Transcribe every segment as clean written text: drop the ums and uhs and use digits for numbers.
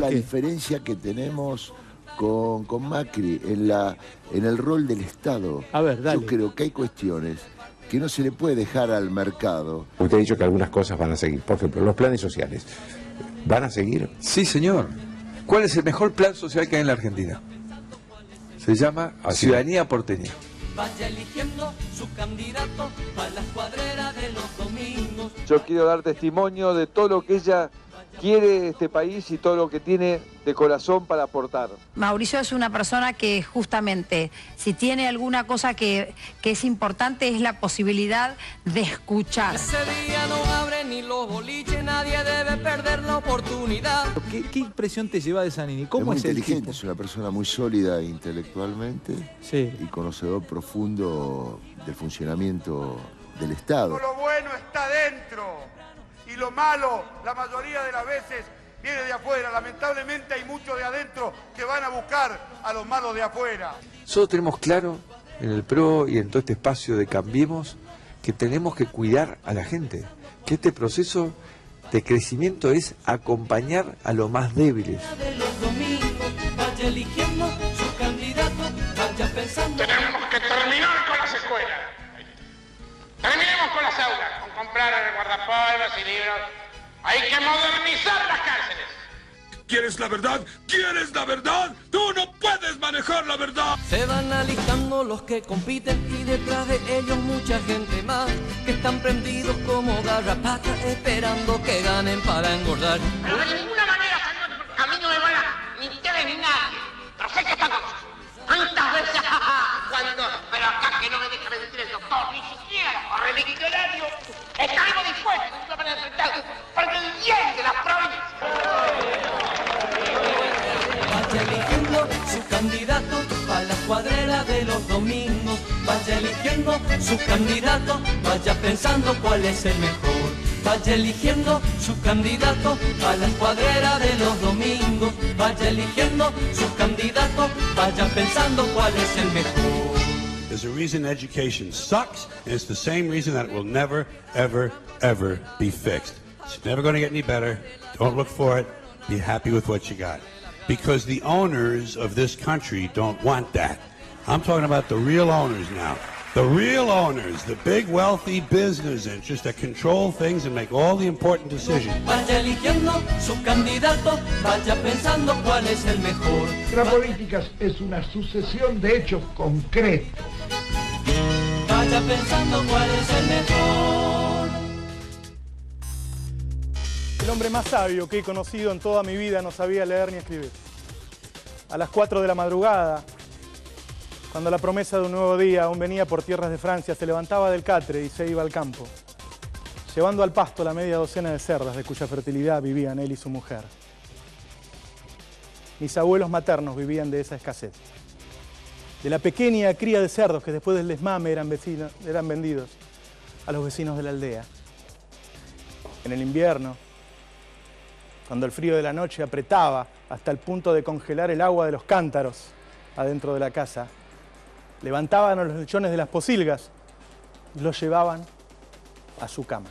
la diferencia que tenemos con Macri en el rol del Estado. A ver, dale. Yo creo que hay cuestiones que no se le puede dejar al mercado. Usted ha dicho que algunas cosas van a seguir. Por ejemplo, los planes sociales. ¿Van a seguir? Sí, señor. ¿Cuál es el mejor plan social que hay en la Argentina? Se llama Ciudadanía Porteña. Vaya eligiendo su candidato a la escuadrera de los domingos. Yo quiero dar testimonio de todo lo que ella quiere este país y todo lo que tiene de corazón para aportar. Mauricio es una persona que justamente, si tiene alguna cosa que es importante, es la posibilidad de escuchar. Ese día no abren ni los boliches, nadie debe perder la oportunidad. ¿Qué impresión te lleva de Zanini? ¿Cómo muy es el inteligente, tipo? es una persona muy sólida intelectualmente, Sí. y conocedor profundo del funcionamiento del Estado. Lo bueno está dentro y lo malo, la mayoría de las veces, viene de afuera. Lamentablemente hay muchos de adentro que van a buscar a los malos de afuera. Nosotros tenemos claro en el PRO y en todo este espacio de Cambiemos que tenemos que cuidar a la gente, que este proceso de crecimiento es acompañar a los más débiles. De los domingos, vaya eligiendo su candidato, vaya pensando. Tenemos que terminar con las escuelas. Terminemos con las aulas, con comprar guardapolvos y libros. Hay que modernizar las cárceles. ¿Quieres la verdad? ¿Quieres la verdad? ¡Tú no puedes manejar la verdad! Se van alistando los que compiten y detrás de ellos mucha gente más que están prendidos como garrapatas esperando que ganen para engordar. Pero de ninguna manera, señor, a mí no me van a ni ustedes ni nadie. Pero sé que está con ¿cuántas veces? Pero acá que no me deja mentir el doctor, ni siquiera corre el diccionario. Estaremos dispuestos de una manera enfrentada para el bien de las provincias. Vaya eligiendo su candidato a la escuadrera de los domingos. Vaya eligiendo su candidato, vaya pensando cuál es el mejor. Vaya eligiendo su candidato a la escuadrera de los domingos. Vaya eligiendo su candidato, vaya pensando cuál es el mejor. There's a reason education sucks, and it's the same reason that it will never, ever, ever be fixed. It's never going to get any better. Don't look for it. Be happy with what you got. Because the owners of this country don't want that. I'm talking about the real owners now. The real owners, the big wealthy business interests that control things and make all the important decisions. Vaya eligiendo su candidato, vaya pensando cuál es el mejor. La política es una sucesión de hechos concretos. Vaya pensando cuál es el mejor. El hombre más sabio que he conocido en toda mi vida no sabía leer ni escribir. A las 4 de la madrugada, cuando la promesa de un nuevo día aún venía por tierras de Francia, se levantaba del catre y se iba al campo, llevando al pasto la media docena de cerdas de cuya fertilidad vivían él y su mujer. Mis abuelos maternos vivían de esa escasez, de la pequeña cría de cerdos que después del desmame eran vendidos a los vecinos de la aldea. En el invierno, cuando el frío de la noche apretaba hasta el punto de congelar el agua de los cántaros adentro de la casa, levantaban a los lechones de las pocilgas y los llevaban a su cama.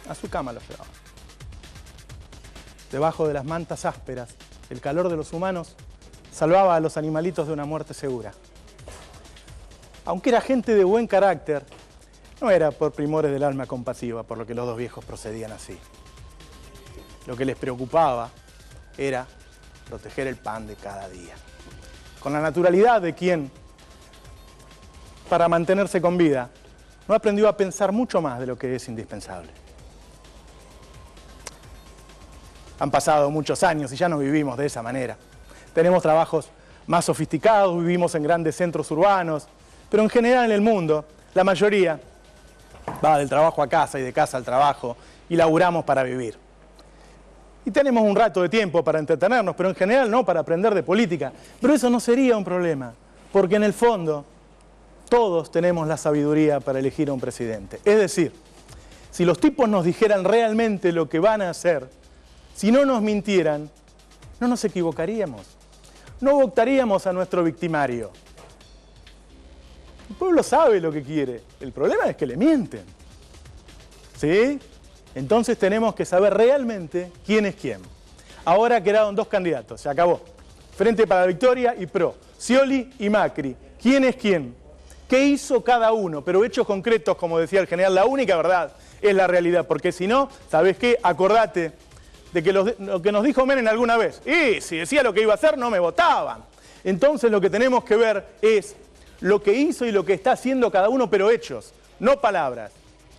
A su cama los llevaban. Debajo de las mantas ásperas, el calor de los humanos salvaba a los animalitos de una muerte segura. Aunque era gente de buen carácter, no era por primores del alma compasiva por lo que los dos viejos procedían así. Lo que les preocupaba era proteger el pan de cada día. Con la naturalidad de quien, para mantenerse con vida, no aprendió a pensar mucho más de lo que es indispensable. Han pasado muchos años y ya no vivimos de esa manera. Tenemos trabajos más sofisticados, vivimos en grandes centros urbanos, pero en general en el mundo, la mayoría va del trabajo a casa y de casa al trabajo y laburamos para vivir. Y tenemos un rato de tiempo para entretenernos, pero en general no para aprender de política. Pero eso no sería un problema, porque en el fondo todos tenemos la sabiduría para elegir a un presidente. Es decir, si los tipos nos dijeran realmente lo que van a hacer, si no nos mintieran, no nos equivocaríamos. No votaríamos a nuestro victimario. El pueblo sabe lo que quiere. El problema es que le mienten. ¿Sí? Entonces tenemos que saber realmente quién es quién. Ahora quedaron dos candidatos, se acabó. Frente para la Victoria y PRO. Scioli y Macri. ¿Quién es quién? ¿Qué hizo cada uno? Pero hechos concretos, como decía el general, la única verdad es la realidad. Porque si no, ¿sabés qué? Acordate de que lo que nos dijo Menem alguna vez. Y si decía lo que iba a hacer, no me votaban. Entonces lo que tenemos que ver es lo que hizo y lo que está haciendo cada uno, pero hechos, no palabras.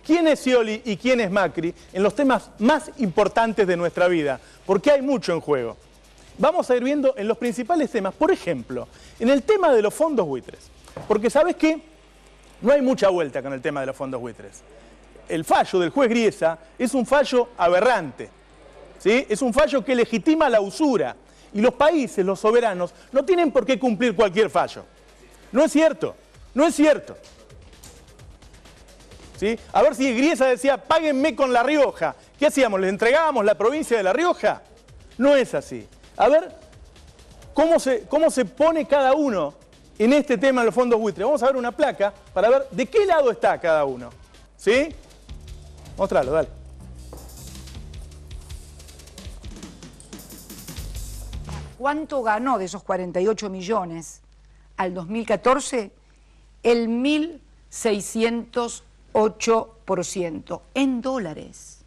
¿Quién es Scioli y quién es Macri en los temas más importantes de nuestra vida? Porque hay mucho en juego. Vamos a ir viendo en los principales temas, por ejemplo, en el tema de los fondos buitres. Porque ¿sabes qué? No hay mucha vuelta con el tema de los fondos buitres. El fallo del juez Griesa es un fallo aberrante, ¿sí? Es un fallo que legitima la usura. Y los países, los soberanos, no tienen por qué cumplir cualquier fallo. No es cierto, no es cierto. ¿Sí? A ver si Griesa decía, páguenme con La Rioja. ¿Qué hacíamos? ¿Les entregábamos la provincia de La Rioja? No es así. A ver cómo se pone cada uno en este tema de los fondos buitres. Vamos a ver una placa para ver de qué lado está cada uno. ¿Sí? Mostralo, dale. ¿Cuánto ganó de esos 48 millones al 2014? El 1.608% en dólares.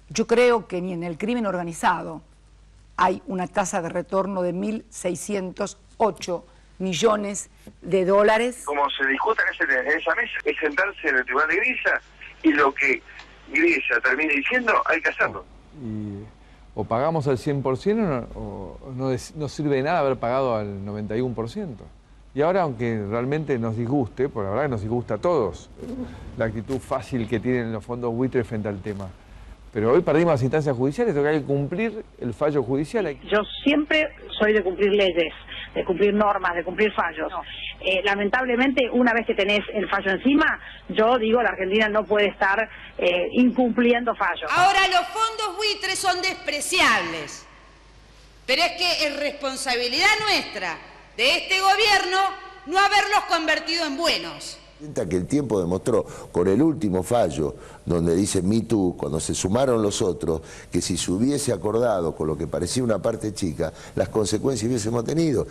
Yo creo que ni en el crimen organizado hay una tasa de retorno de 1.608 millones de dólares. Como se discuta en esa mesa, es sentarse en el tribunal de Griesa y lo que Griesa termine diciendo, hay que hacerlo. O pagamos al 100% o no sirve de nada haber pagado al 91%. Y ahora, aunque realmente nos disguste, por la verdad que nos disgusta a todos, la actitud fácil que tienen los fondos buitres frente al tema. Pero hoy perdimos las instancias judiciales, tengo que cumplir el fallo judicial. Yo siempre soy de cumplir leyes, de cumplir normas, de cumplir fallos. Lamentablemente, una vez que tenés el fallo encima, yo digo, la Argentina no puede estar incumpliendo fallos. Ahora los fondos buitres son despreciables, pero es que es responsabilidad nuestra, de este gobierno, no haberlos convertido en buenos. Que el tiempo demostró con el último fallo donde dice Me Too, cuando se sumaron los otros, que si se hubiese acordado con lo que parecía una parte chica, las consecuencias hubiésemos tenido.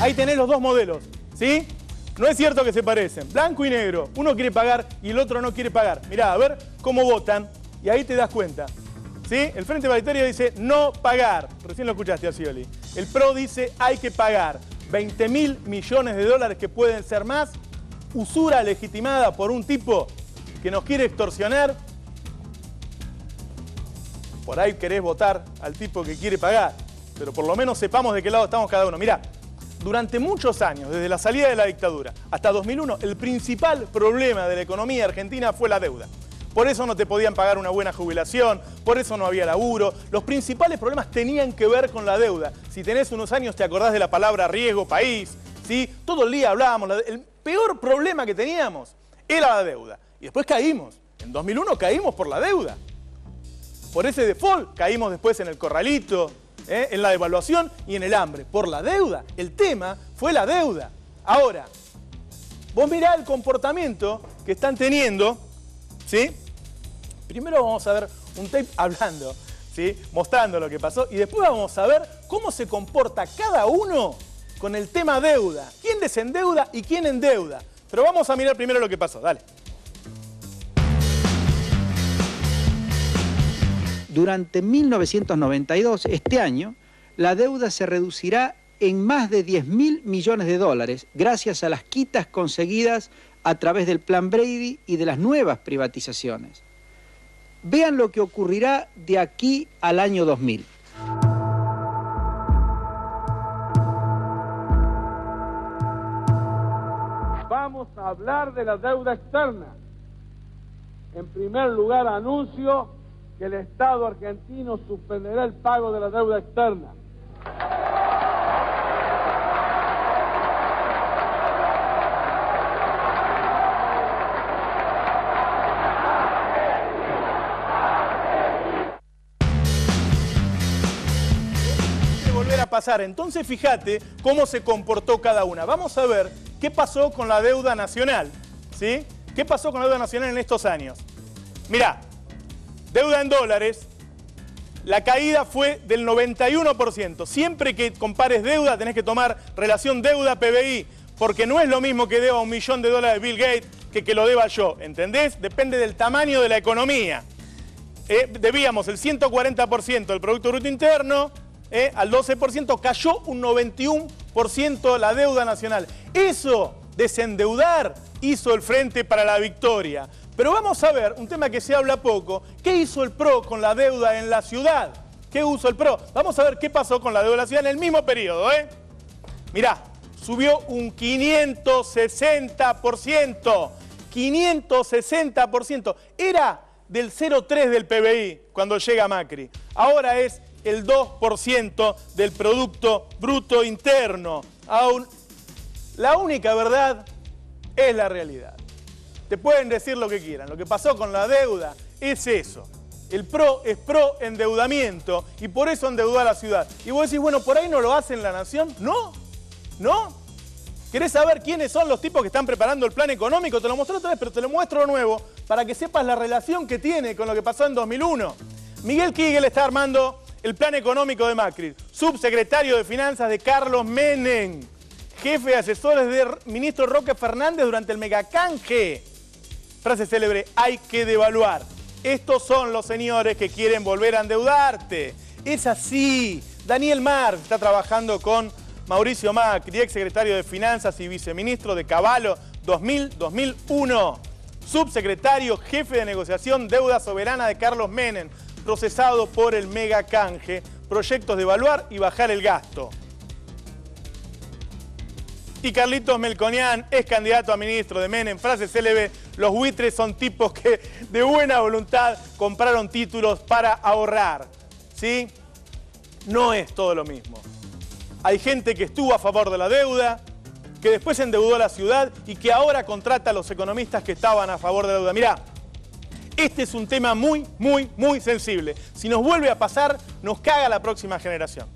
Ahí tenés los dos modelos, ¿sí? No es cierto que se parecen, blanco y negro. Uno quiere pagar y el otro no quiere pagar. Mirá, a ver cómo votan y ahí te das cuenta. ¿Sí? El Frente para la Victoria dice no pagar. Recién lo escuchaste a Scioli. El PRO dice hay que pagar. 20.000 millones de dólares que pueden ser más. Usura legitimada por un tipo que nos quiere extorsionar. Por ahí querés votar al tipo que quiere pagar. Pero por lo menos sepamos de qué lado estamos cada uno. Mirá, durante muchos años, desde la salida de la dictadura hasta 2001, el principal problema de la economía argentina fue la deuda. Por eso no te podían pagar una buena jubilación, por eso no había laburo. Los principales problemas tenían que ver con la deuda. Si tenés unos años te acordás de la palabra riesgo país, ¿sí? Todo el día hablábamos. El peor problema que teníamos era la deuda. Y después caímos. En 2001 caímos por la deuda. Por ese default caímos después en el corralito, en la devaluación y en el hambre. Por la deuda. El tema fue la deuda. Ahora, vos mirá el comportamiento que están teniendo, ¿sí? Primero vamos a ver un tape hablando, ¿sí? Mostrando lo que pasó y después vamos a ver cómo se comporta cada uno con el tema deuda. ¿Quién desendeuda y quién endeuda? Pero vamos a mirar primero lo que pasó, dale. Durante 1992, este año, la deuda se reducirá en más de 10.000 millones de dólares gracias a las quitas conseguidas a través del Plan Brady y de las nuevas privatizaciones. Vean lo que ocurrirá de aquí al año 2000. Vamos a hablar de la deuda externa. En primer lugar, anuncio que el Estado argentino suspenderá el pago de la deuda externa. Pasar. Entonces fíjate cómo se comportó cada una. Vamos a ver qué pasó con la deuda nacional, ¿sí? ¿Qué pasó con la deuda nacional en estos años? Mirá, deuda en dólares, la caída fue del 91%. Siempre que compares deuda tenés que tomar relación deuda-PBI, porque no es lo mismo que deba $1 millón Bill Gates que lo deba yo, ¿entendés? Depende del tamaño de la economía. Debíamos el 140% del Producto Bruto Interno, al 12%, cayó un 91% la deuda nacional. Eso, desendeudar, hizo el Frente para la Victoria. Pero vamos a ver, un tema que se habla poco, ¿qué hizo el PRO con la deuda en la ciudad? ¿Qué hizo el PRO? Vamos a ver qué pasó con la deuda en la ciudad en el mismo periodo, Mirá, subió un 560%. 560%. Era del 0,3 del PBI cuando llega Macri. Ahora es el 2% del Producto Bruto Interno. Aún, la única verdad es la realidad. Te pueden decir lo que quieran. Lo que pasó con la deuda es eso. El PRO es pro endeudamiento y por eso endeudó a la ciudad. Y vos decís, bueno, ¿por ahí no lo hace en la nación? No, no. ¿Querés saber quiénes son los tipos que están preparando el plan económico? Te lo mostré otra vez, pero te lo muestro de nuevo para que sepas la relación que tiene con lo que pasó en 2001. Miguel Kigel está armando el plan económico de Macri, subsecretario de Finanzas de Carlos Menem, jefe de asesores del ministro Roque Fernández durante el megacanje. Frase célebre, hay que devaluar. Estos son los señores que quieren volver a endeudarte. Es así. Daniel Marx está trabajando con Mauricio Macri, ex secretario de Finanzas y viceministro de Cavallo 2000-2001. Subsecretario, jefe de negociación, deuda soberana de Carlos Menem, procesado por el megacanje. Proyectos de evaluar y bajar el gasto. Y Carlitos Melconian es candidato a ministro de Menem. Frase célebre, los buitres son tipos que de buena voluntad compraron títulos para ahorrar. ¿Sí? No es todo lo mismo. Hay gente que estuvo a favor de la deuda, que después endeudó a la ciudad y que ahora contrata a los economistas que estaban a favor de la deuda. Mirá, este es un tema muy sensible. Si nos vuelve a pasar, nos caga la próxima generación.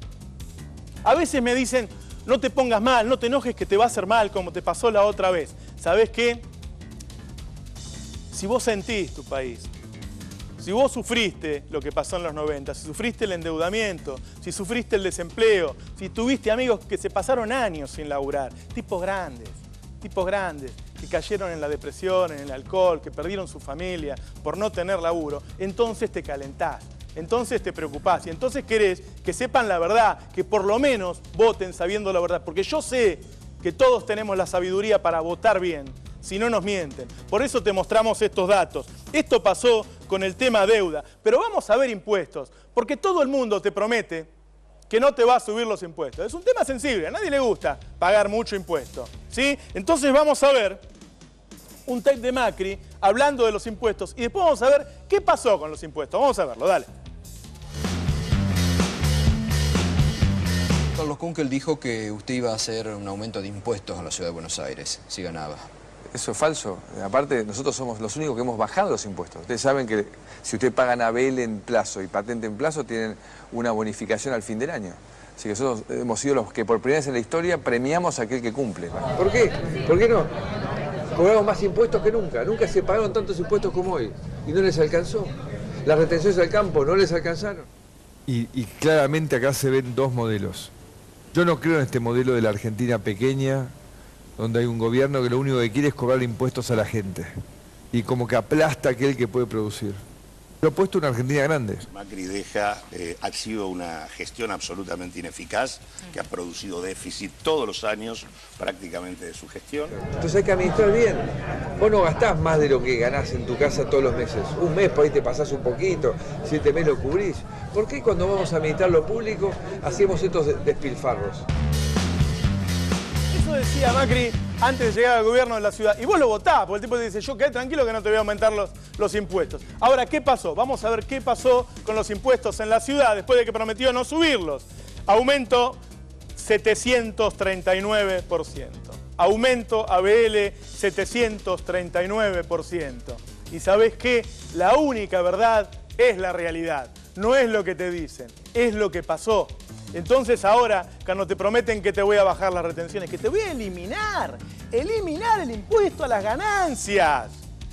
A veces me dicen, no te pongas mal, no te enojes que te va a hacer mal como te pasó la otra vez. ¿Sabés qué? Si vos sentís tu país, si vos sufriste lo que pasó en los 90, si sufriste el endeudamiento, si sufriste el desempleo, si tuviste amigos que se pasaron años sin laburar, tipos grandes, que cayeron en la depresión, en el alcohol, que perdieron su familia por no tener laburo, entonces te calentás. Entonces te preocupás y entonces querés que sepan la verdad, que por lo menos voten sabiendo la verdad. Porque yo sé que todos tenemos la sabiduría para votar bien, si no nos mienten. Por eso te mostramos estos datos. Esto pasó con el tema deuda, pero vamos a ver impuestos, porque todo el mundo te promete que no te va a subir los impuestos. Es un tema sensible, a nadie le gusta pagar mucho impuesto, ¿sí? Entonces vamos a ver un tape de Macri hablando de los impuestos y después vamos a ver qué pasó con los impuestos. Vamos a verlo, dale. Carlos Kunkel dijo que usted iba a hacer un aumento de impuestos en la ciudad de Buenos Aires, si ganaba. Eso es falso. Aparte, nosotros somos los únicos que hemos bajado los impuestos. Ustedes saben que si ustedes pagan ABL en plazo y patente en plazo, tienen una bonificación al fin del año. Así que nosotros hemos sido los que por primera vez en la historia premiamos a aquel que cumple. ¿Por qué? ¿Por qué no? Cobramos más impuestos que nunca. Nunca se pagaron tantos impuestos como hoy. Y no les alcanzó. Las retenciones al campo no les alcanzaron. Y claramente acá se ven dos modelos. Yo no creo en este modelo de la Argentina pequeña, donde hay un gobierno que lo único que quiere es cobrar impuestos a la gente. Y como que aplasta a aquel que puede producir. Yo apuesto a una Argentina grande. Macri ha sido una gestión absolutamente ineficaz, que ha producido déficit todos los años prácticamente de su gestión. Entonces hay que administrar bien. Vos no gastás más de lo que ganás en tu casa todos los meses. Un mes por ahí te pasás un poquito, 7 meses lo cubrís. ¿Por qué cuando vamos a administrar lo público hacemos estos despilfarros? Eso decía Macri antes de llegar al gobierno de la ciudad. Y vos lo votás, porque el tipo te dice, yo quedé tranquilo que no te voy a aumentar los impuestos. Ahora, ¿qué pasó? Vamos a ver qué pasó con los impuestos en la ciudad después de que prometió no subirlos. Aumento 739%. Aumento ABL 739%. Y ¿sabés qué? La única verdad es la realidad. No es lo que te dicen, es lo que pasó. Entonces ahora, cuando te prometen que te voy a bajar las retenciones, que te voy a eliminar el impuesto a las ganancias.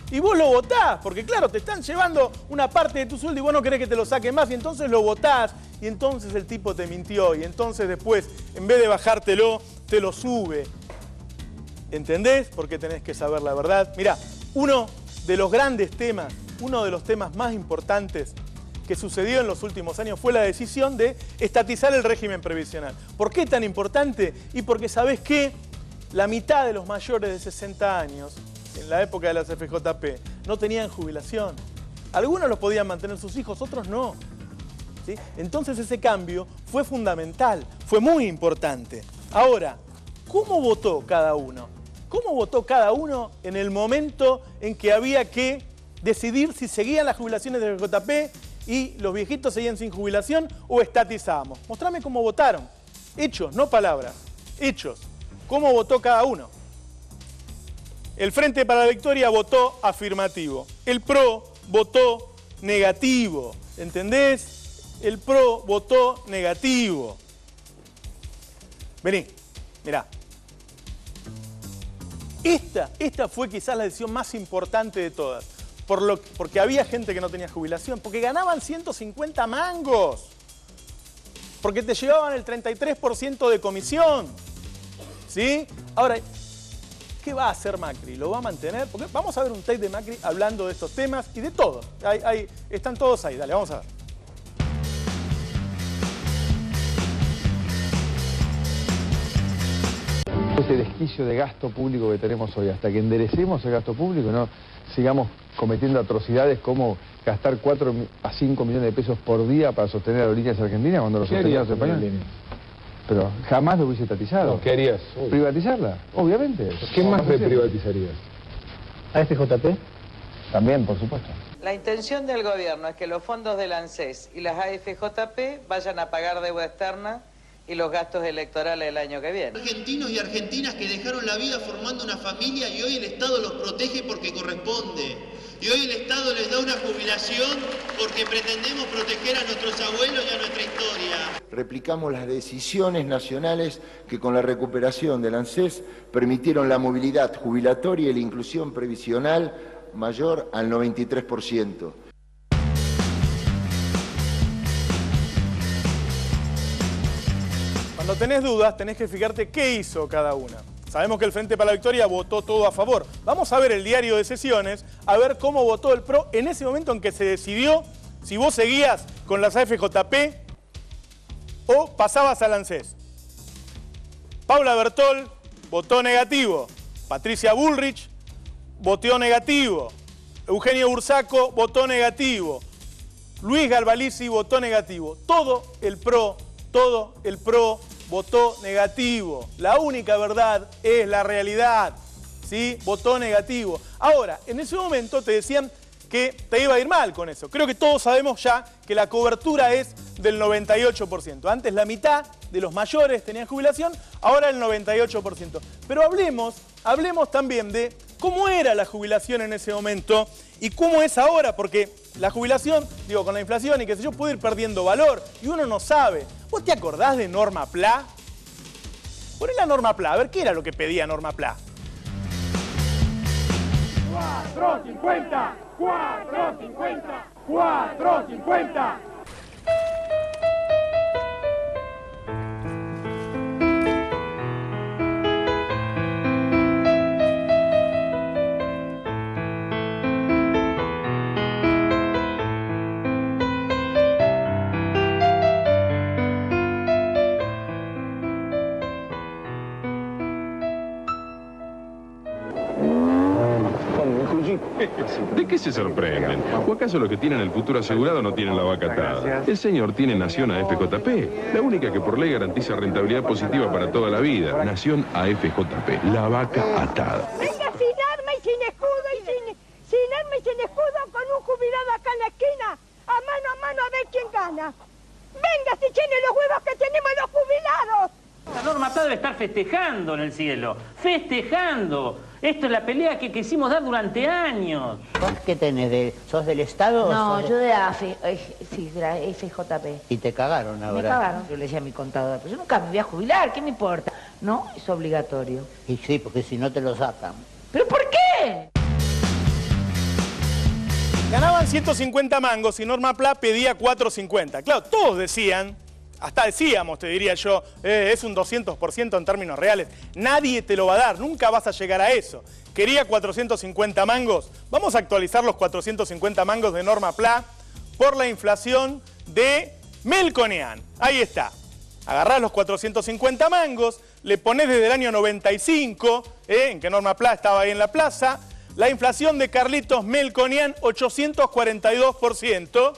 Y vos lo votás, porque claro, te están llevando una parte de tu sueldo y vos no querés que te lo saquen más, y entonces lo votás, y entonces el tipo te mintió, y entonces después, en vez de bajártelo, te lo sube. ¿Entendés? Porque tenés que saber la verdad. Mirá, uno de los grandes temas, uno de los temas más importantes que sucedió en los últimos años fue la decisión de estatizar el régimen previsional. ¿Por qué tan importante? Y porque sabés que la mitad de los mayores de 60 años, en la época de las FJP, no tenían jubilación. Algunos los podían mantener sus hijos, otros no. ¿Sí? Entonces ese cambio fue fundamental, fue muy importante. Ahora, ¿cómo votó cada uno? ¿Cómo votó cada uno en el momento en que había que decidir si seguían las jubilaciones de FJP y los viejitos seguían sin jubilación o estatizábamos? Mostrame cómo votaron. Hechos, no palabras. Hechos. ¿Cómo votó cada uno? El Frente para la Victoria votó afirmativo. El PRO votó negativo. ¿Entendés? El PRO votó negativo. Vení, mirá. Esta fue quizás la decisión más importante de todas. Porque había gente que no tenía jubilación. Porque ganaban 150 mangos. Porque te llevaban el 33% de comisión. ¿Sí? Ahora, ¿qué va a hacer Macri? ¿Lo va a mantener? Porque vamos a ver un tape de Macri hablando de estos temas y de todo. Están todos ahí. Dale, vamos a ver. Este desquicio de gasto público que tenemos hoy, hasta que enderecemos el gasto público, no sigamos cometiendo atrocidades como gastar 4 a 5 millones de pesos por día para sostener aerolíneas argentinas cuando los sostenían los españoles. Pero jamás lo hubiese estatizado. No, ¿qué harías? ¿Privatizarla? Obviamente. ¿Qué más reprivatizarías? ¿AFJP? También, por supuesto. La intención del gobierno es que los fondos del ANSES y las AFJP vayan a pagar deuda externa y los gastos electorales el año que viene. Argentinos y argentinas que dejaron la vida formando una familia y hoy el Estado los protege porque corresponde. Y hoy el Estado les da una jubilación porque pretendemos proteger a nuestros abuelos y a nuestra historia. Replicamos las decisiones nacionales que con la recuperación del ANSES permitieron la movilidad jubilatoria y la inclusión previsional mayor al 93%. Cuando tenés dudas, tenés que fijarte qué hizo cada una. Sabemos que el Frente para la Victoria votó todo a favor. Vamos a ver el diario de sesiones, a ver cómo votó el PRO en ese momento en que se decidió si vos seguías con las AFJP o pasabas al ANSES. Paula Bertol votó negativo. Patricia Bullrich votó negativo. Eugenio Bursaco votó negativo. Luis Galvalici votó negativo. Todo el PRO votó negativo. La única verdad es la realidad. ¿Sí? Votó negativo. Ahora, en ese momento te decían que te iba a ir mal con eso. Creo que todos sabemos ya que la cobertura es del 98%. Antes la mitad de los mayores tenían jubilación, ahora el 98%. Pero hablemos también de cómo era la jubilación en ese momento y cómo es ahora, porque la jubilación, digo, con la inflación y qué sé yo, puede ir perdiendo valor y uno no sabe. ¿Vos te acordás de Norma Pla? Poné la Norma Pla, a ver qué era lo que pedía Norma Pla. 4.50, 4.50, 4.50. ¿De qué se sorprenden? ¿O acaso los que tienen el futuro asegurado no tienen la vaca atada? El señor tiene Nación AFJP, la única que por ley garantiza rentabilidad positiva para toda la vida. Nación AFJP, la vaca atada. Venga sin arma y sin escudo y sin arma y sin escudo con un jubilado acá en la esquina, a mano a ver quién gana. Venga si tiene los huevos que tenemos los jubilados. La Norma Pla debe estar festejando en el cielo, festejando. Esto es la pelea que quisimos dar durante años. ¿Vos qué tenés? ¿Sos del Estado? No, o sos yo de la FJP. Y te cagaron ahora. Me cagaron. Yo le decía a mi contador, pero yo nunca me voy a jubilar, ¿qué me importa? No, es obligatorio. Y sí, porque si no te lo sacan. ¿Pero por qué? Ganaban 150 mangos y Norma Pla pedía 450. Claro, todos decían, hasta decíamos, te diría yo, es un 200% en términos reales. Nadie te lo va a dar, nunca vas a llegar a eso. Quería 450 mangos. Vamos a actualizar los 450 mangos de Norma Pla por la inflación de Melconian. Ahí está. Agarrás los 450 mangos, le ponés desde el año 95, en que Norma Pla estaba ahí en la plaza. La inflación de Carlitos Melconian, 842%.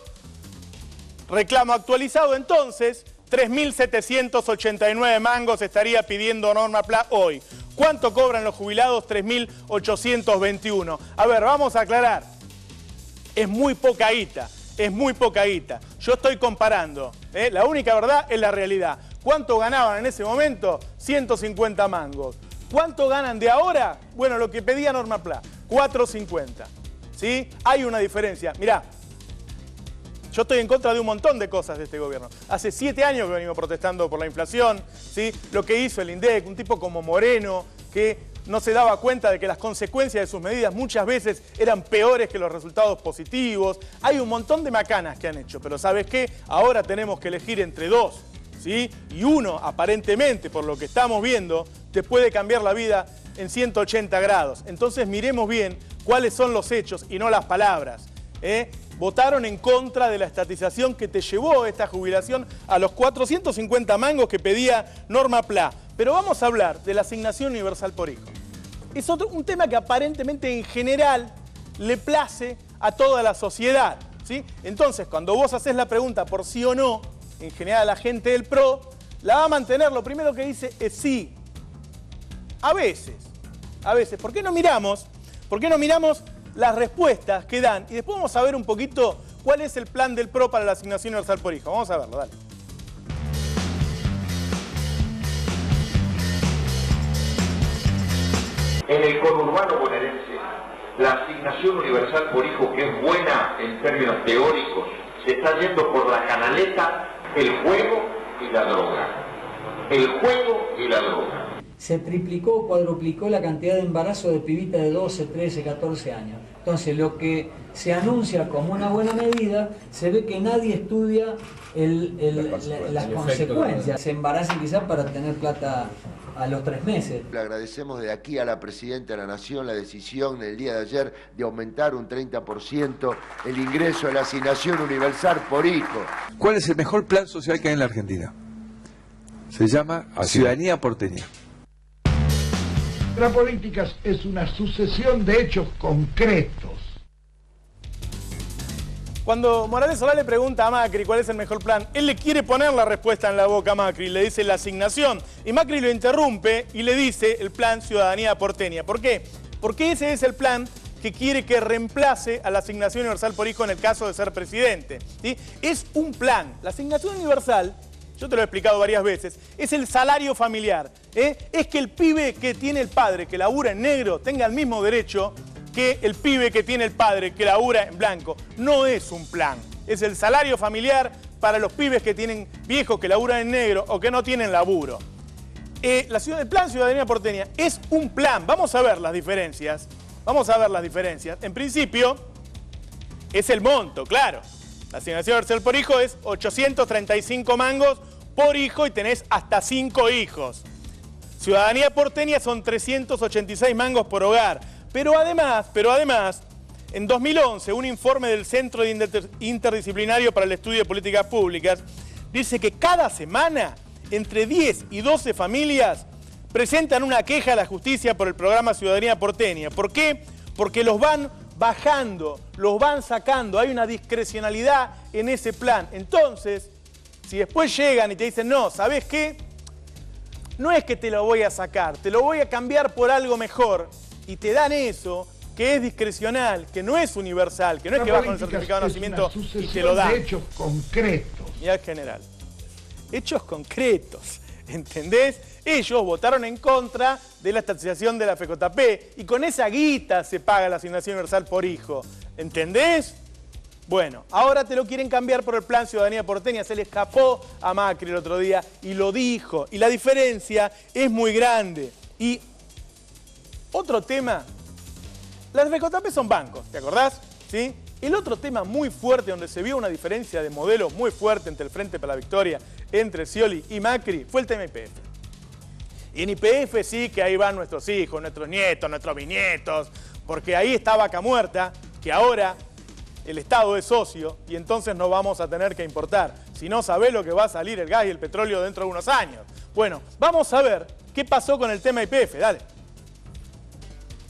Reclamo actualizado entonces, 3.789 mangos estaría pidiendo Norma Pla hoy. ¿Cuánto cobran los jubilados? 3.821. A ver, vamos a aclarar. Es muy poca guita, es muy poca guita. Yo estoy comparando, la única verdad es la realidad. ¿Cuánto ganaban en ese momento? 150 mangos. ¿Cuánto ganan de ahora? Bueno, lo que pedía Norma Pla, 450. ¿Sí? Hay una diferencia. Mirá, yo estoy en contra de un montón de cosas de este gobierno. Hace 7 años que venimos protestando por la inflación, ¿sí? Lo que hizo el INDEC, un tipo como Moreno, que no se daba cuenta de que las consecuencias de sus medidas muchas veces eran peores que los resultados positivos. Hay un montón de macanas que han hecho, pero ¿sabes qué? Ahora tenemos que elegir entre dos, ¿sí? Y uno, aparentemente, por lo que estamos viendo, te puede cambiar la vida en 180 grados. Entonces miremos bien cuáles son los hechos y no las palabras, Votaron en contra de la estatización que te llevó esta jubilación a los 450 mangos que pedía Norma Pla. Pero vamos a hablar de la asignación universal por hijo. Es un tema que aparentemente en general le place a toda la sociedad, ¿sí? Entonces, cuando vos haces la pregunta por sí o no, en general la gente del PRO la va a mantener. Lo primero que dice es sí. A veces. ¿Por qué no miramos las respuestas que dan? Y después vamos a ver un poquito cuál es el plan del PRO para la asignación universal por hijo. Vamos a verlo, dale. En el conurbano bonaerense, la asignación universal por hijo, que es buena en términos teóricos, se está yendo por la canaleta, el juego y la droga. El juego y la droga. Se triplicó o cuadruplicó la cantidad de embarazo de pibitas de 12, 13, 14 años. Entonces, lo que se anuncia como una buena medida, se ve que nadie estudia las consecuencias. Se embarazan quizás para tener plata a los 3 meses. Le agradecemos de aquí a la Presidenta de la Nación la decisión del día de ayer de aumentar un 30% el ingreso a la asignación universal por hijo. ¿Cuál es el mejor plan social que hay en la Argentina? Se llama Ciudadanía Porteña. La política es una sucesión de hechos concretos. Cuando Morales Solá le pregunta a Macri cuál es el mejor plan, él le quiere poner la respuesta en la boca a Macri, le dice la asignación, y Macri lo interrumpe y le dice el plan Ciudadanía Porteña. ¿Por qué? Porque ese es el plan que quiere que reemplace a la asignación universal por hijo en el caso de ser presidente, ¿sí? Es un plan. La asignación universal, yo te lo he explicado varias veces, es el salario familiar. Es que el pibe que tiene el padre que labura en negro tenga el mismo derecho que el pibe que tiene el padre que labura en blanco. No es un plan, es el salario familiar para los pibes que tienen viejos que laburan en negro o que no tienen laburo. El plan Ciudadanía Porteña es un plan. Vamos a ver las diferencias. En principio, es el monto, claro. La asignación universal por hijo es 835 mangos por hijo y tenés hasta 5 hijos. Ciudadanía Porteña son 386 mangos por hogar. Pero además, en 2011, un informe del Centro Interdisciplinario para el Estudio de Políticas Públicas dice que cada semana entre 10 y 12 familias presentan una queja a la justicia por el programa Ciudadanía Porteña. ¿Por qué? Porque los van bajando, los van sacando, hay una discrecionalidad en ese plan. Entonces, si después llegan y te dicen, no, ¿sabés qué? No es que te lo voy a sacar, te lo voy a cambiar por algo mejor, y te dan eso, que es discrecional, que no es universal, que no es que vas con el certificado de nacimiento y te lo dan. De hechos concretos. Y al general. Hechos concretos, ¿entendés? Ellos votaron en contra de la estatización de la FJP y con esa guita se paga la asignación universal por hijo, ¿entendés? Bueno, ahora te lo quieren cambiar por el plan Ciudadanía Porteña. Se le escapó a Macri el otro día y lo dijo. Y la diferencia es muy grande. Y otro tema, las FJP son bancos, ¿te acordás? ¿Sí? El otro tema muy fuerte, donde se vio una diferencia de modelo muy fuerte entre el Frente para la Victoria, entre Scioli y Macri, fue el tema YPF. Y en YPF sí que ahí van nuestros hijos, nuestros nietos, nuestros bisnietos, porque ahí está Vaca Muerta, que ahora el Estado es socio y entonces no vamos a tener que importar. Si no, sabés lo que va a salir el gas y el petróleo dentro de unos años. Bueno, vamos a ver qué pasó con el tema YPF, dale.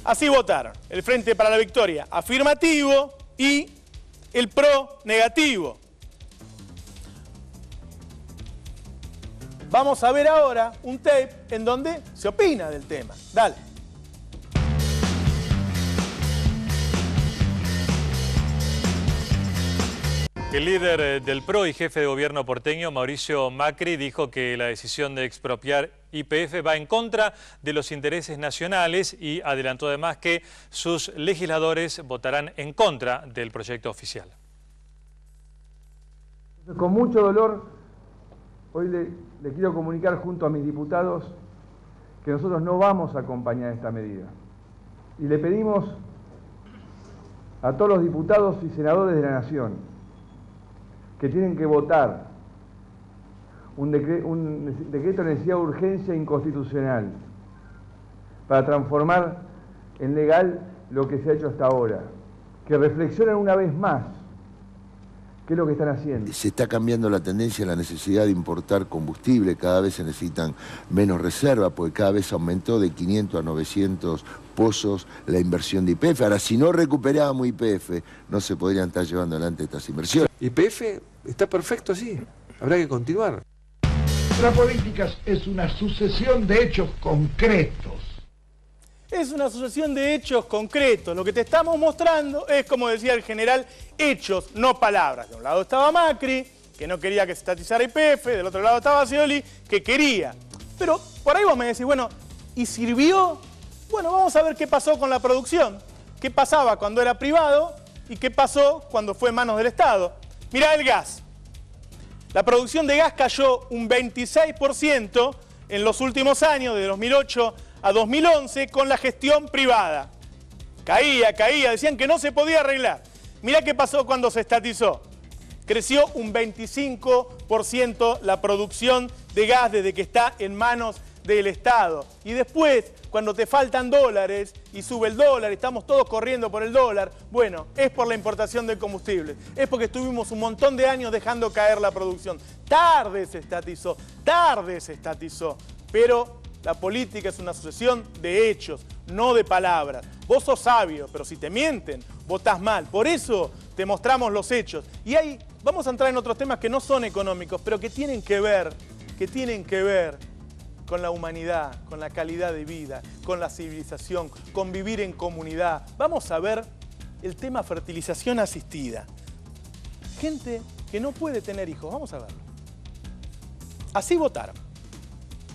Así votaron el Frente para la Victoria afirmativo y el PRO negativo. Vamos a ver ahora un tape en donde se opina del tema. Dale. El líder del PRO y jefe de gobierno porteño, Mauricio Macri, dijo que la decisión de expropiar YPF va en contra de los intereses nacionales y adelantó además que sus legisladores votarán en contra del proyecto oficial. Con mucho dolor, hoy le quiero comunicar junto a mis diputados que nosotros no vamos a acompañar esta medida. Y le pedimos a todos los diputados y senadores de la Nación que tienen que votar un decreto de necesidad de urgencia inconstitucional para transformar en legal lo que se ha hecho hasta ahora. Que reflexionen una vez más qué es lo que están haciendo. Se está cambiando la tendencia, la necesidad de importar combustible, cada vez se necesitan menos reservas, porque cada vez aumentó de 500 a 900 pozos la inversión de YPF. Ahora, si no recuperábamos YPF, no se podrían estar llevando adelante estas inversiones. YPF está perfecto así, habrá que continuar. La política es una sucesión de hechos concretos. Es una sucesión de hechos concretos. Lo que te estamos mostrando es, como decía el general, hechos, no palabras. De un lado estaba Macri, que no quería que se estatizara YPF, del otro lado estaba Scioli, que quería. Pero por ahí vos me decís, bueno, ¿y sirvió? Bueno, vamos a ver qué pasó con la producción. ¿Qué pasaba cuando era privado y qué pasó cuando fue en manos del Estado? Mirá el gas. La producción de gas cayó un 26% en los últimos años, de 2008 a 2011, con la gestión privada. Caía, decían que no se podía arreglar. Mirá qué pasó cuando se estatizó. Creció un 25% la producción de gas desde que está en manos del Estado. Y después, cuando te faltan dólares y sube el dólar, estamos todos corriendo por el dólar, bueno, es por la importación de combustible. Es porque estuvimos un montón de años dejando caer la producción. Tarde se estatizó, pero la política es una sucesión de hechos, no de palabras. Vos sos sabio, pero si te mienten, votás mal. Por eso te mostramos los hechos. Y ahí vamos a entrar en otros temas que no son económicos, pero que tienen que ver con la humanidad, con la calidad de vida, con la civilización, con vivir en comunidad. Vamos a ver el tema fertilización asistida. Gente que no puede tener hijos, vamos a verlo. Así votaron.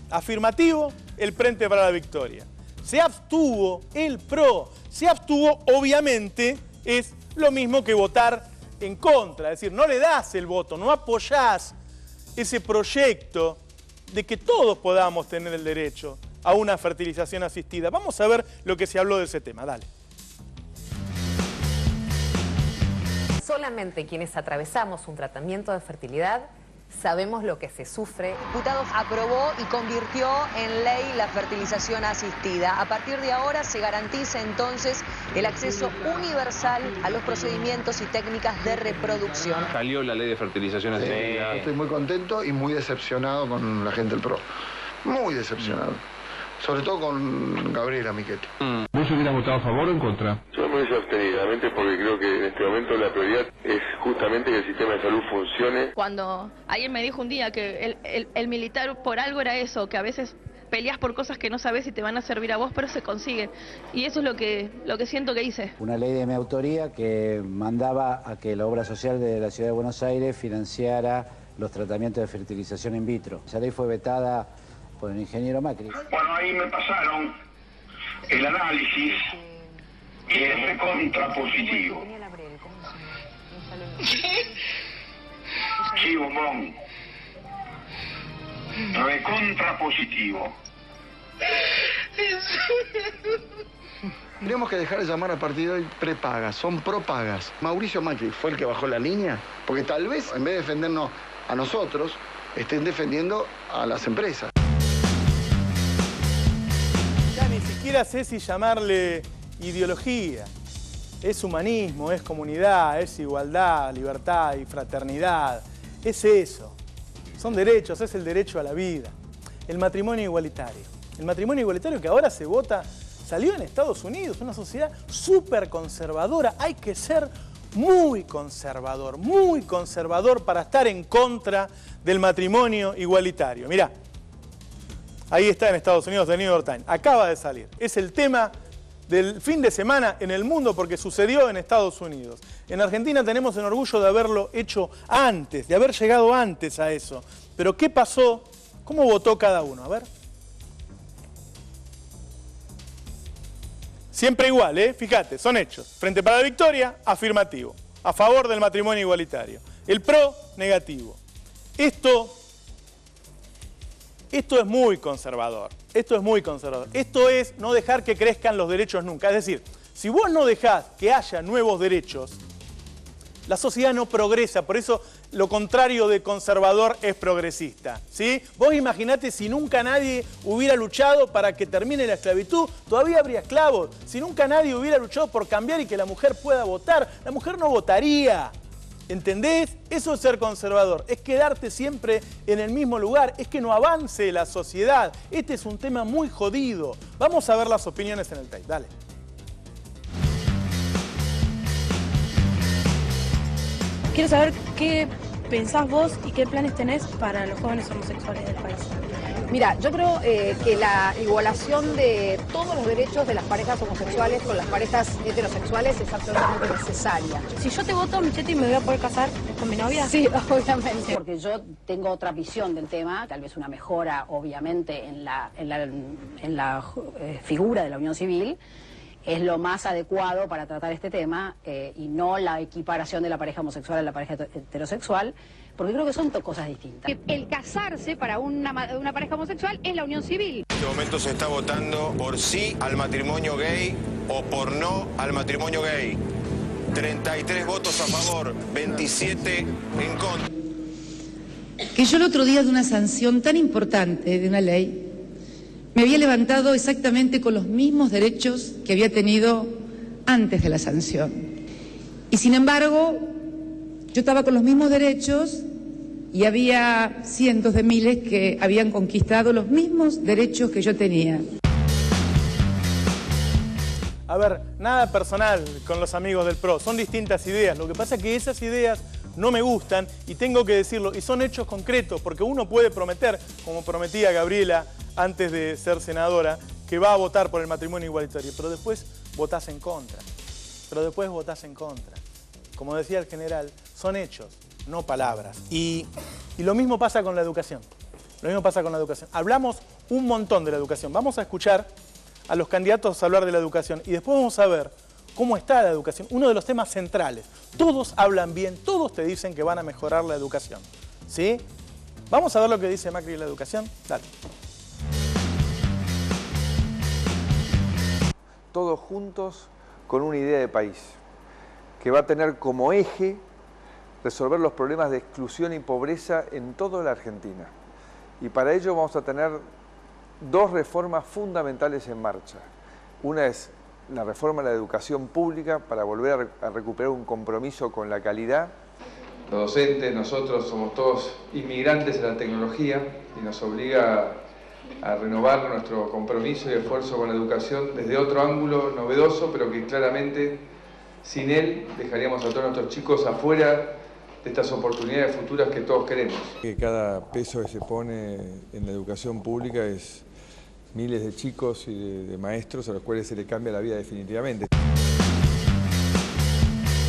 Afirmativo, el Frente para la Victoria. Se abstuvo el PRO. Se abstuvo, obviamente, es lo mismo que votar en contra. Es decir, no le das el voto, no apoyás ese proyecto de que todos podamos tener el derecho a una fertilización asistida. Vamos a ver lo que se habló de ese tema. Dale. Solamente quienes atravesamos un tratamiento de fertilidad sabemos lo que se sufre. Diputados aprobó y convirtió en ley la fertilización asistida. A partir de ahora se garantiza entonces el acceso universal a los procedimientos y técnicas de reproducción. Salió la ley de fertilización asistida. Estoy muy contento y muy decepcionado con la gente del PRO. Muy decepcionado. Sobre todo con Gabriela Michetti. ¿Vos hubieras votado a favor o en contra? Yo me hubiese abstenidamente porque creo que en este momento la prioridad es justamente que el sistema de salud funcione. Cuando alguien me dijo un día que el militar por algo era eso, que a veces peleas por cosas que no sabes si te van a servir a vos, pero se consiguen. Y eso es lo que siento que hice. Una ley de mi autoría que mandaba a que la obra social de la Ciudad de Buenos Aires financiara los tratamientos de fertilización in vitro. Esa ley fue vetada por el ingeniero Macri. Bueno, ahí me pasaron el análisis y es recontra positivo. Sí, bombón. Recontra positivo. Tenemos que dejar de llamar a partir de hoy prepagas, son propagas. Mauricio Macri fue el que bajó la línea, porque tal vez en vez de defendernos a nosotros, estén defendiendo a las empresas. Ya ni siquiera sé si llamarle ideología. Es humanismo, es comunidad, es igualdad, libertad y fraternidad. Es eso. Son derechos, es el derecho a la vida. El matrimonio igualitario. El matrimonio igualitario que ahora se vota, salió en Estados Unidos, una sociedad súper conservadora. Hay que ser muy conservador para estar en contra del matrimonio igualitario. Mirá, ahí está en Estados Unidos, The New York Times. Acaba de salir. Es el tema del fin de semana en el mundo porque sucedió en Estados Unidos. En Argentina tenemos el orgullo de haberlo hecho antes, de haber llegado antes a eso. Pero ¿qué pasó? ¿Cómo votó cada uno? A ver. Siempre igual, ¿eh? Fíjate, son hechos. Frente para la Victoria, afirmativo. A favor del matrimonio igualitario. El PRO, negativo. Esto es muy conservador. Esto es muy conservador. Esto es no dejar que crezcan los derechos nunca. Es decir, si vos no dejás que haya nuevos derechos, la sociedad no progresa. Por eso lo contrario de conservador es progresista, ¿sí? Vos imaginate si nunca nadie hubiera luchado para que termine la esclavitud, todavía habría esclavos. Si nunca nadie hubiera luchado por cambiar y que la mujer pueda votar, la mujer no votaría. ¿Entendés? Eso es ser conservador, es quedarte siempre en el mismo lugar, es que no avance la sociedad. Este es un tema muy jodido. Vamos a ver las opiniones en el tape, dale. Quiero saber qué pensás vos y qué planes tenés para los jóvenes homosexuales del país. Mira, yo creo que la igualación de todos los derechos de las parejas homosexuales con las parejas heterosexuales es absolutamente necesaria. Si yo te voto, Michetti, ¿me voy a poder casar con mi novia? Sí, obviamente. Porque yo tengo otra visión del tema, tal vez una mejora, obviamente, en la figura de la unión civil. Es lo más adecuado para tratar este tema y no la equiparación de la pareja homosexual a la pareja heterosexual, porque creo que son dos cosas distintas. El casarse para una pareja homosexual es la unión civil. En este momento se está votando por sí al matrimonio gay o por no al matrimonio gay. 33 votos a favor, 27 en contra. Que yo el otro día de una sanción tan importante de una ley, me había levantado exactamente con los mismos derechos que había tenido antes de la sanción. Y sin embargo, yo estaba con los mismos derechos y había cientos de miles que habían conquistado los mismos derechos que yo tenía. A ver, nada personal con los amigos del PRO, son distintas ideas. Lo que pasa es que esas ideas no me gustan y tengo que decirlo, y son hechos concretos, porque uno puede prometer, como prometía Gabriela antes de ser senadora, que va a votar por el matrimonio igualitario, pero después votás en contra. Como decía el general, son hechos, no palabras. Y lo mismo pasa con la educación. Hablamos un montón de la educación. Vamos a escuchar a los candidatos a hablar de la educación y después vamos a ver cómo está la educación. Uno de los temas centrales. Todos hablan bien, todos te dicen que van a mejorar la educación. ¿Sí? Vamos a ver lo que dice Macri de la educación. Dale. Todos juntos con una idea de país que va a tener como eje resolver los problemas de exclusión y pobreza en toda la Argentina. Y para ello vamos a tener dos reformas fundamentales en marcha. Una es la reforma de la educación pública para volver a recuperar un compromiso con la calidad. Los docentes, nosotros somos todos inmigrantes de la tecnología y nos obliga a renovar nuestro compromiso y esfuerzo con la educación desde otro ángulo novedoso, pero que claramente sin él dejaríamos a todos nuestros chicos afuera de estas oportunidades futuras que todos queremos. Que cada peso que se pone en la educación pública es miles de chicos y de maestros a los cuales se le cambia la vida definitivamente.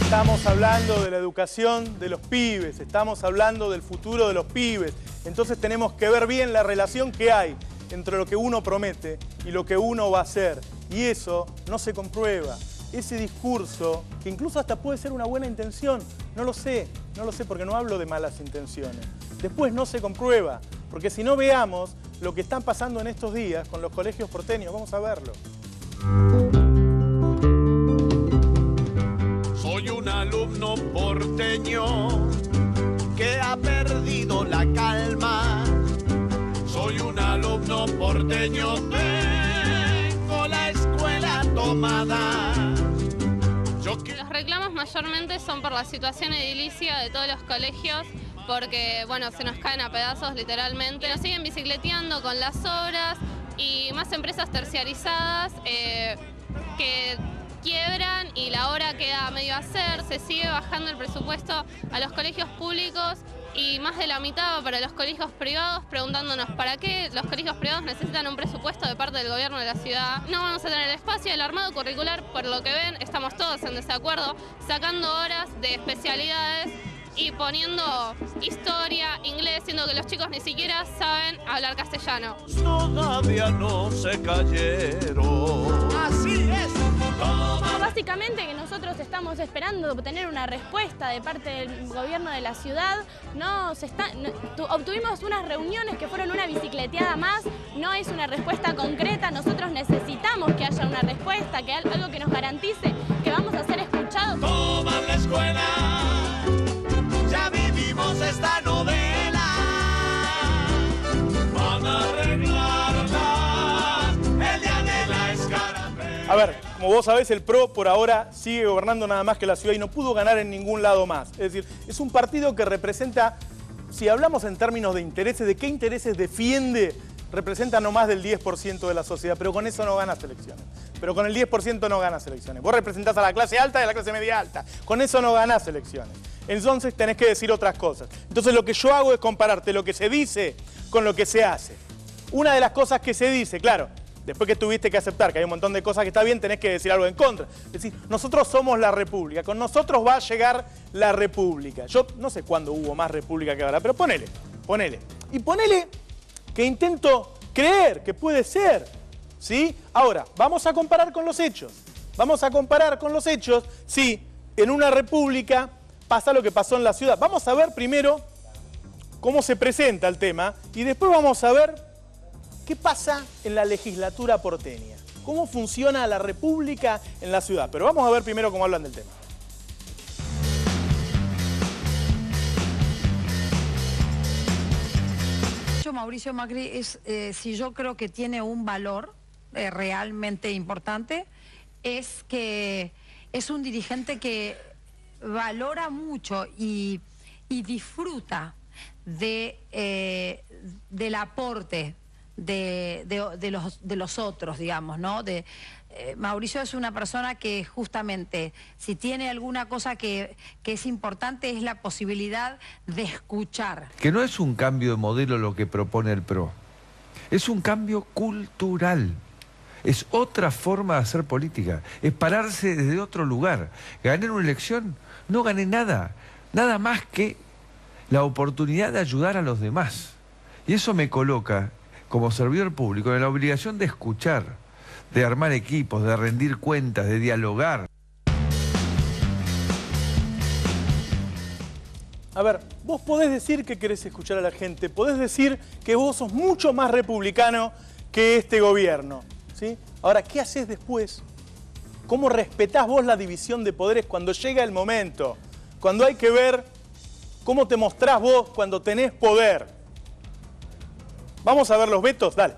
Estamos hablando de la educación de los pibes, estamos hablando del futuro de los pibes. Entonces tenemos que ver bien la relación que hay entre lo que uno promete y lo que uno va a hacer. Y eso no se comprueba. Ese discurso, que incluso hasta puede ser una buena intención, no lo sé porque no hablo de malas intenciones. Después no se comprueba, porque si no veamos lo que están pasando en estos días con los colegios porteños, vamos a verlo. alumno porteño que ha perdido la calma. Soy un alumno porteño, tengo la escuela tomada. Los reclamos mayormente son por la situación edilicia de todos los colegios, porque bueno, se nos caen a pedazos literalmente. Nos siguen bicicleteando con las obras y más empresas terciarizadas que quiebran y la obra queda a medio hacer. Se sigue bajando el presupuesto a los colegios públicos y más de la mitad para los colegios privados, preguntándonos para qué los colegios privados necesitan un presupuesto de parte del gobierno de la ciudad. No vamos a tener espacio. El armado curricular, por lo que ven, estamos todos en desacuerdo, sacando horas de especialidades y poniendo historia, inglés, siendo que los chicos ni siquiera saben hablar castellano. Todavía no se cayeron. Así es. Básicamente que nosotros estamos esperando obtener una respuesta de parte del gobierno de la ciudad. Obtuvimos unas reuniones que fueron una bicicleteada más, no es una respuesta concreta. Nosotros necesitamos que haya una respuesta, que algo que nos garantice que vamos a ser escuchados. Toman la escuela, ya vivimos esta novela, van a arreglarla el día de la escarapela. A ver, como vos sabés, el PRO por ahora sigue gobernando nada más que la ciudad y no pudo ganar en ningún lado más. Es decir, es un partido que representa, si hablamos en términos de intereses, de qué intereses defiende, representa no más del 10% de la sociedad, pero con eso no ganas elecciones. Pero con el 10% no ganas elecciones. Vos representás a la clase alta y a la clase media alta. Con eso no ganás elecciones. Entonces tenés que decir otras cosas. Entonces lo que yo hago es compararte lo que se dice con lo que se hace. Una de las cosas que se dice, claro, después que tuviste que aceptar que hay un montón de cosas que está bien, tenés que decir algo en contra. Es decir, nosotros somos la República, con nosotros va a llegar la República. Yo no sé cuándo hubo más República que ahora, pero ponele. Y ponele que intento creer que puede ser, ¿sí? Ahora, vamos a comparar con los hechos. Vamos a comparar con los hechos si en una república pasa lo que pasó en la ciudad. Vamos a ver primero cómo se presenta el tema y después vamos a ver qué pasa en la legislatura porteña. Cómo funciona la república en la ciudad. Pero vamos a ver primero cómo hablan del tema. Mauricio Macri si yo creo que tiene un valor realmente importante, es que es un dirigente que valora mucho y disfruta del aporte de los otros, digamos, ¿no? Mauricio es una persona que justamente, si tiene alguna cosa que es importante, es la posibilidad de escuchar. Que no es un cambio de modelo lo que propone el PRO, es un cambio cultural. Es otra forma de hacer política, es pararse desde otro lugar. Gané una elección, no gané nada, nada más que la oportunidad de ayudar a los demás. Y eso me coloca, como servidor público, en la obligación de escuchar, de armar equipos, de rendir cuentas, de dialogar. A ver, vos podés decir que querés escuchar a la gente, podés decir que vos sos mucho más republicano que este gobierno, ¿sí? Ahora, ¿qué haces después? ¿Cómo respetás vos la división de poderes cuando llega el momento? Cuando hay que ver cómo te mostrás vos cuando tenés poder. Vamos a ver los vetos, dale.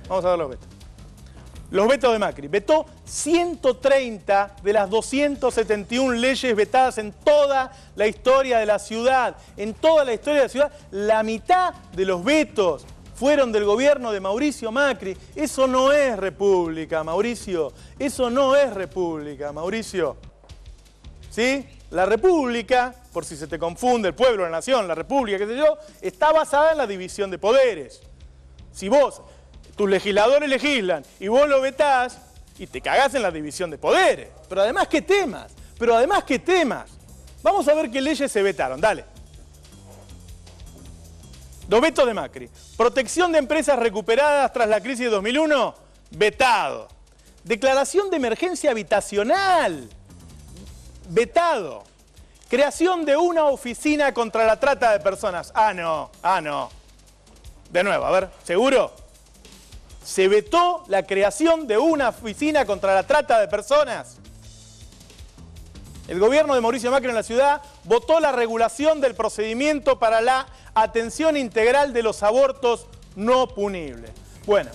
Vamos a ver los vetos. Los vetos de Macri. Vetó 130 de las 271 leyes vetadas en toda la historia de la ciudad. En toda la historia de la ciudad, la mitad de los vetos fueron del gobierno de Mauricio Macri. Eso no es república, Mauricio. Eso no es república, Mauricio. ¿Sí? La república, por si se te confunde el pueblo, la nación, la república, qué sé yo, está basada en la división de poderes. Si vos, tus legisladores legislan y vos lo vetás y te cagás en la división de poderes. Pero además, ¿qué temas? Vamos a ver qué leyes se vetaron, dale. Los vetos de Macri. Protección de empresas recuperadas tras la crisis de 2001, vetado. Declaración de emergencia habitacional, vetado. Creación de una oficina contra la trata de personas. Ah, no. De nuevo, a ver, ¿seguro? Se vetó la creación de una oficina contra la trata de personas. El gobierno de Mauricio Macri en la ciudad votó la regulación del procedimiento para la atención integral de los abortos no punibles. Bueno,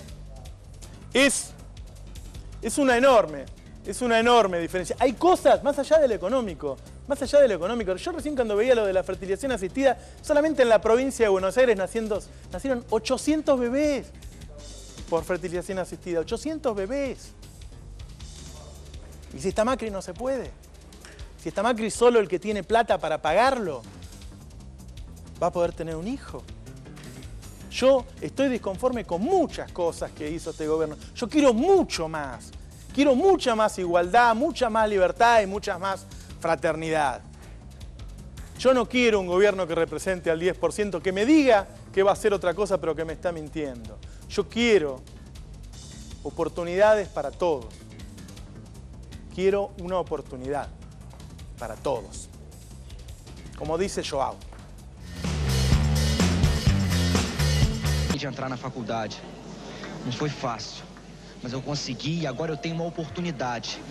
es una enorme diferencia. Hay cosas más allá de lo económico, Yo recién cuando veía lo de la fertilización asistida, solamente en la provincia de Buenos Aires nacieron 800 bebés por fertilización asistida, 800 bebés. Y si está Macri no se puede. Si está Macri solo el que tiene plata para pagarlo, va a poder tener un hijo. Yo estoy disconforme con muchas cosas que hizo este gobierno. Yo quiero mucho más. Quiero mucha más igualdad, mucha más libertad y mucha más fraternidad. Yo no quiero un gobierno que represente al 10%, que me diga que va a hacer otra cosa pero que me está mintiendo. Yo quiero oportunidades para todos. Quiero una oportunidad para todos. Como dice João. De entrar na faculdade. Não foi fácil, mas eu consegui e agora eu tenho uma oportunidade.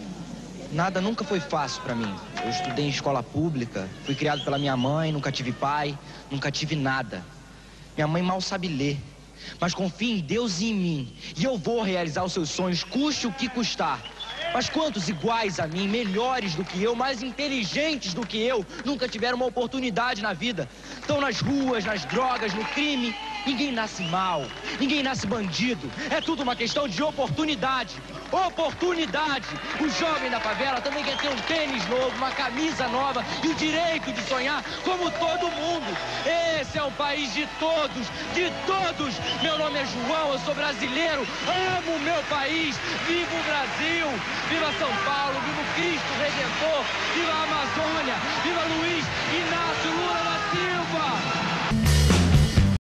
Nada nunca foi fácil para mim. Eu estudei em escola pública, fui criado pela minha mãe, nunca tive pai, nunca tive nada. Minha mãe mal sabe ler, mas confia em Deus e em mim. E eu vou realizar os seus sonhos, custe o que custar. Mas quantos iguais a mim, melhores do que eu, mais inteligentes do que eu, nunca tiveram uma oportunidade na vida? Estão nas ruas, nas drogas, no crime. Ninguém nasce mal, ninguém nasce bandido. É tudo uma questão de oportunidade. Oportunidade! O jovem da favela também quer ter um tênis novo, uma camisa nova e o direito de sonhar como todo mundo. Esse é um país de todos, de todos. Meu nome é João, eu sou brasileiro, amo o meu país. Viva o Brasil! Viva São Paulo! Viva o Cristo Redentor! Viva a Amazônia! Viva Luiz Inácio Lula da Silva!